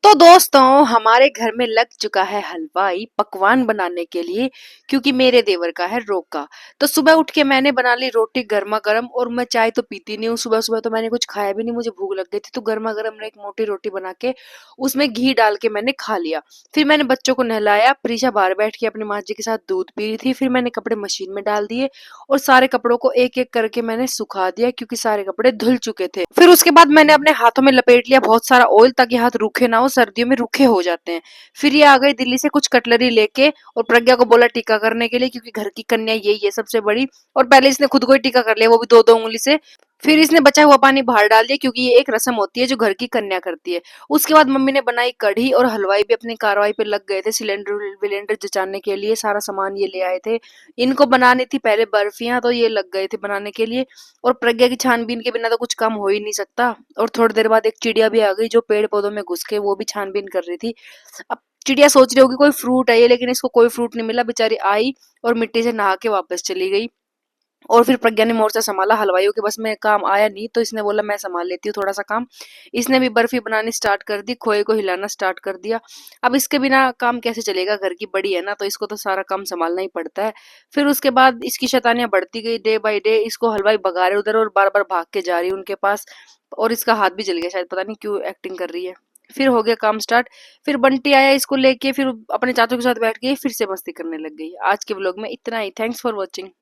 तो दोस्तों हमारे घर में लग चुका है हलवाई पकवान बनाने के लिए क्योंकि मेरे देवर का है रोका। तो सुबह उठ के मैंने बना ली रोटी गर्मा गर्म और मैं चाय तो पीती नहीं हूँ सुबह सुबह, तो मैंने कुछ खाया भी नहीं, मुझे भूख लग गई थी। तो गर्मा गर्म एक मोटी रोटी बना के उसमें घी डाल के मैंने खा लिया। फिर मैंने बच्चों को नहलाया, प्रीशा बाहर बैठ के अपनी माँ जी के साथ दूध पी रही थी। फिर मैंने कपड़े मशीन में डाल दिए और सारे कपड़ों को एक एक करके मैंने सुखा दिया क्योंकि सारे कपड़े धुल चुके थे। फिर उसके बाद मैंने अपने हाथों में लपेट लिया बहुत सारा ऑयल ताकि हाथ रूखे ना हो, सर्दियों में रूखे हो जाते हैं। फिर ये आ गई दिल्ली से कुछ कटलरी लेके और प्रज्ञा को बोला टीका करने के लिए क्योंकि घर की कन्या यही है सबसे बड़ी। और पहले इसने खुद को ही टीका कर लिया, वो भी दो दो उंगली से। फिर इसने बचा हुआ पानी बाहर डाल दिया क्योंकि ये एक रस्म होती है जो घर की कन्या करती है। उसके बाद मम्मी ने बनाई कढ़ी और हलवाई भी अपनी कार्रवाई पे लग गए थे सिलेंडर विलेंडर जचाने के लिए, सारा सामान ये ले आए थे। इनको बनानी थी पहले बर्फियां, तो ये लग गए थे बनाने के लिए। और प्रज्ञा की छानबीन के बिना तो कुछ काम हो ही नहीं सकता। और थोड़ी देर बाद एक चिड़िया भी आ गई जो पेड़ पौधों में घुस के वो भी छानबीन कर रही थी। अब चिड़िया सोच रही होगी कोई फ्रूट है ये, लेकिन इसको कोई फ्रूट नहीं मिला, बेचारी आई और मिट्टी से नहा के वापस चली गई। और फिर प्रज्ञा ने मोर्चा संभाला, हलवाइयों के बस में काम आया नहीं तो इसने बोला मैं संभाल लेती हूँ थोड़ा सा काम। इसने भी बर्फी बनानी स्टार्ट कर दी, खोए को हिलाना स्टार्ट कर दिया। अब इसके बिना काम कैसे चलेगा, घर की बड़ी है ना, तो इसको तो सारा काम संभालना ही पड़ता है। फिर उसके बाद इसकी शैतानियां बढ़ती गई डे बाय डे, इसको हलवाई भगा रहे उधर और बार बार भाग के जा रही है उनके पास। और इसका हाथ भी जल गया शायद, पता नहीं क्यों एक्टिंग कर रही है। फिर हो गया काम स्टार्ट। फिर बंटी आया इसको लेके, फिर अपने चाचू के साथ बैठ गई, फिर से मस्ती करने लग गई। आज के व्लॉग में इतना ही। Thanks for watching.